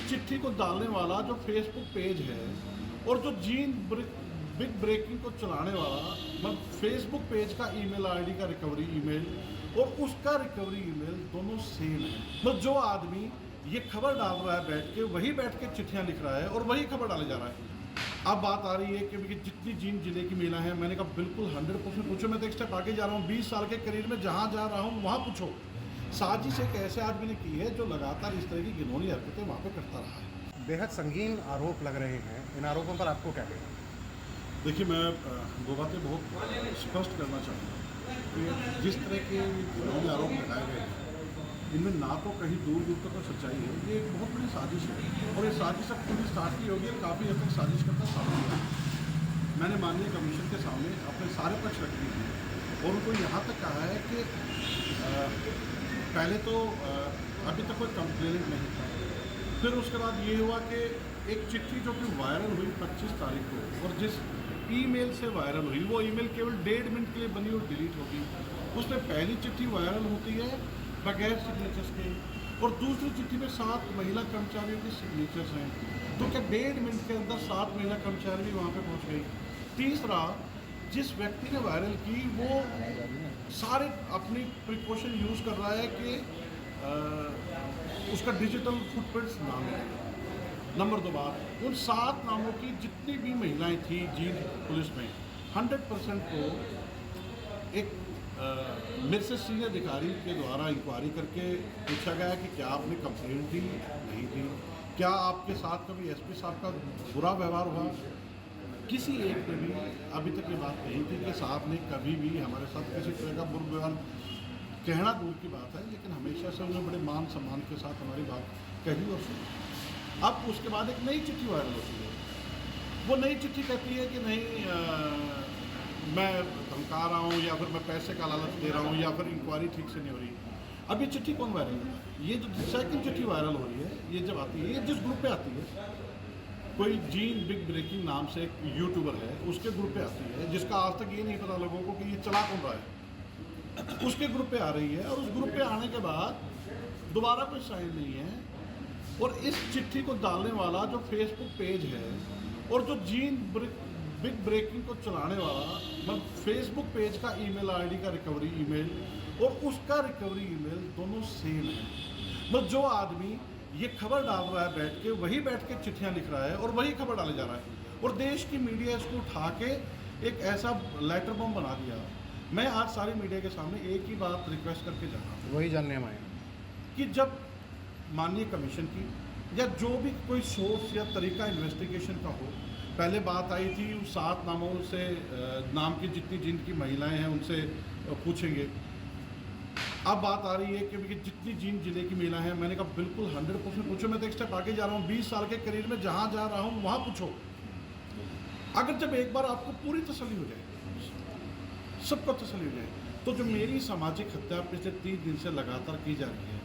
इस चिट्ठी को डालने वाला जो फेसबुक पेज है और जो बिग ब्रेकिंग को चलाने वाला मतलब फेसबुक पेज का ईमेल आईडी का रिकवरी ईमेल और उसका रिकवरी ईमेल दोनों सेम है। तो जो आदमी ये खबर डाल रहा है वही बैठ के चिट्ठियाँ लिख रहा है और वही खबर डाले जा रहा है। अब बात आ रही है कि जितनी जींद जिले की महिला है, मैंने कहा बिल्कुल 100% पूछो। मैं तो एक स्टेप आगे जा रहा हूँ, 20 साल के करियर में जहाँ जा रहा हूँ वहाँ पूछो। साजिश एक ऐसे आदमी ने की है जो लगातार इस तरह की घिनौनी हरकतें वहाँ पे करता रहा है। बेहद संगीन आरोप लग रहे हैं, इन आरोपों पर आपको क्या कहना? देखिए, मैं दो बातें बहुत स्पष्ट करना चाहूँगा कि जिस तरह के घिनौने आरोप लगाए गए हैं इनमें ना तो कहीं दूर दूर तक सच्चाई है। ये एक बहुत बड़ी साजिश है और ये साजिश अब पूरी स्टार्ट की होगी और काफ़ी हद तक साजिश करता सामने आया। मैंने माननीय कमीशन के सामने अपने सारे पक्ष रख दिए हैं और उनको यहाँ तक कहा है कि पहले तो अभी तक कोई कंप्लेंट नहीं था। फिर उसके बाद ये हुआ कि एक चिट्ठी जो कि वायरल हुई 25 तारीख को और जिस ईमेल से वायरल हुई वो ईमेल केवल 1.5 मिनट के लिए बनी और डिलीट होगी। उसमें पहली चिट्ठी वायरल होती है बगैर सिग्नेचर्स के और दूसरी चिट्ठी में 7 महिला कर्मचारियों के सिग्नेचर्स हैं। तो क्या 1.5 मिनट के अंदर 7 महिला कर्मचारी भी वहाँ पे पहुँच गई। तीसरा, जिस व्यक्ति ने वायरल की वो सारे अपनी प्रिकॉशन यूज़ कर रहा है कि उसका डिजिटल फुटप्रिंट्स ना मिले। नंबर 2 बात, उन 7 नामों की जितनी भी महिलाएं थी जींद पुलिस में 100% को एक मेरे से सीनियर अधिकारी के द्वारा इंक्वायरी करके पूछा गया कि क्या आपने कंप्लेंट दी, नहीं दी, क्या आपके साथ कभी एसपी साहब का बुरा व्यवहार हुआ। किसी एक ने भी अभी तक ये बात कही थी कि साहब ने कभी भी हमारे साथ किसी तरह का बुरा व्यवहार, कहना दूर की बात है, लेकिन हमेशा से उन्होंने बड़े मान सम्मान के साथ हमारी बात कही और सुनी। अब उसके बाद एक नई चिट्ठी वायरल होती है। वो नई चिट्ठी कहती है कि नहीं मैं धमका रहा हूँ या फिर मैं पैसे का लालच दे रहा हूँ या फिर इंक्वायरी ठीक से नहीं हो रही। अब ये चिट्ठी कौन वायरल है? ये जो सेकंड चिट्ठी वायरल हो रही है, ये जब आती है, ये जिस ग्रुप पे आती है, कोई जीन बिग ब्रेकिंग नाम से एक यूट्यूबर है, उसके ग्रुप पे आती है, जिसका आज तक ये नहीं पता लोगों को कि ये चला कौन रहा है। उसके ग्रुप पे आ रही है और उस ग्रुप पे आने के बाद दोबारा कोई साइन नहीं है और इस चिट्ठी को डालने वाला जो फेसबुक पेज है और जो बिग ब्रेकिंग को चलाने वाला मतलब फेसबुक पेज का ईमेल आईडी का रिकवरी ईमेल और उसका रिकवरी ईमेल दोनों सेम है। मतलब जो आदमी ये खबर डाल रहा है वही बैठ के चिट्ठियाँ लिख रहा है और वही खबर डाले जा रहा है और देश की मीडिया इसको उठा के एक ऐसा लेटर बम बना दिया। मैं आज सारी मीडिया के सामने एक ही बात रिक्वेस्ट करके जा रहा हूँ, वही जानने हम आए कि जब माननीय कमीशन की या जो भी कोई सोर्स या तरीका इन्वेस्टिगेशन का हो, पहले बात आई थी 7 नामों से नाम की जितनी जिनकी महिलाएं हैं उनसे पूछेंगे। अब बात आ रही है कि जितनी जींद जिले की महिला है, मैंने कहा बिल्कुल 100% पूछो। मैं तो एक स्टेप आगे जा रहा हूँ, 20 साल के करियर में जहाँ जा रहा हूँ वहाँ पूछो। अगर जब एक बार आपको पूरी तसल्ली हो जाए, सबको तसल्ली हो जाए, तो जो मेरी सामाजिक हत्या पिछले 3 दिन से लगातार की जा रही है,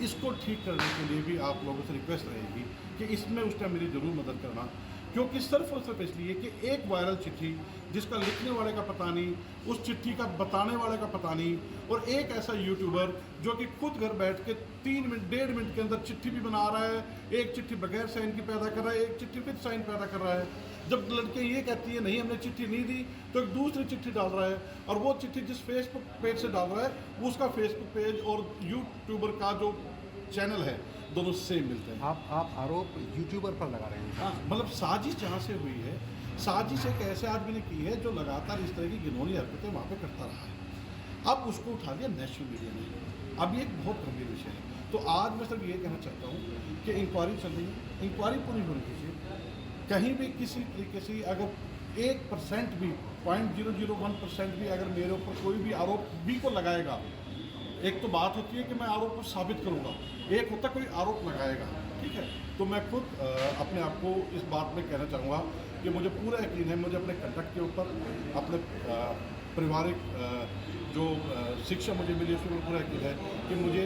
इसको ठीक करने के लिए भी आप लोगों से रिक्वेस्ट रहेगी कि इसमें उस टाइम मेरी ज़रूर मदद करना। क्योंकि सिर्फ और सिर्फ इसलिए कि एक वायरल चिट्ठी जिसका लिखने वाले का पता नहीं, उस चिट्ठी का बताने वाले का पता नहीं, और एक ऐसा यूट्यूबर जो कि खुद घर बैठ के 3 मिनट 1.5 मिनट के अंदर चिट्ठी भी बना रहा है, एक चिट्ठी बगैर साइन की पैदा कर रहा है, एक चिट्ठी विद साइन पैदा कर रहा है। जब लड़के ये कहती है नहीं हमने चिट्ठी नहीं दी, तो एक दूसरी चिट्ठी डाल रहा है और वो चिट्ठी जिस फेसबुक पेज से डाल रहा है उसका फेसबुक पेज और यूट्यूबर का जो चैनल है दोनों सेम मिलते हैं। आप आरोप यूट्यूबर पर लगा रहे हैं? हाँ, मतलब साजिश जहाँ से हुई है, साजिश एक ऐसे आदमी ने की है जो लगातार इस तरह की घिनौनी हरकतें वहाँ पे करता रहा है। अब उसको उठा लिया नेशनल मीडिया ने। अब ये एक बहुत गंभीर विषय है। तो आज मैं सिर्फ ये कहना चाहता हूँ कि इंक्वायरी चल रही है, इंक्वायरी पूरी होनी चाहिए। कहीं भी किसी तरीके से अगर 1% भी 0.001% भी अगर मेरे ऊपर कोई भी आरोप भी को लगाएगा, एक तो बात होती है कि मैं आरोप को साबित करूंगा, एक होता कोई आरोप लगाएगा, ठीक है। तो मैं खुद अपने आप को इस बात में कहना चाहूँगा कि मुझे पूरा यकीन है, मुझे अपने कंडक्ट के ऊपर, अपने पारिवारिक जो शिक्षा मुझे मिली उसमें पूरा यकीन है कि मुझे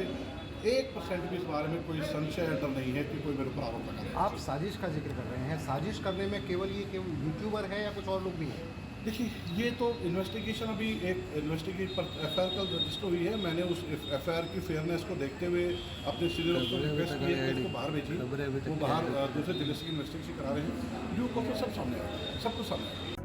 1% भी इस बारे में कोई संशय या डर नहीं है कि कोई मेरे ऊपर आरोप लगा रहा है। आप साजिश का जिक्र कर रहे हैं, साजिश करने में केवल यूट्यूबर है या कुछ और लोग भी हैं? देखिए, ये तो इन्वेस्टिगेशन अभी एक एफ आई आर कल रजिस्टर हुई है। मैंने उस एफ आई आर की फेयरनेस को देखते हुए अपने सीनियर ऑफिसर को रिक्वेस्ट की है कि इसको बाहर भेजिए। वो बाहर दूसरे जिले से इन्वेस्टिगेशन करा रहे हैं, ड्यू को सब सामने आएगा, सब कुछ सामने आएगा।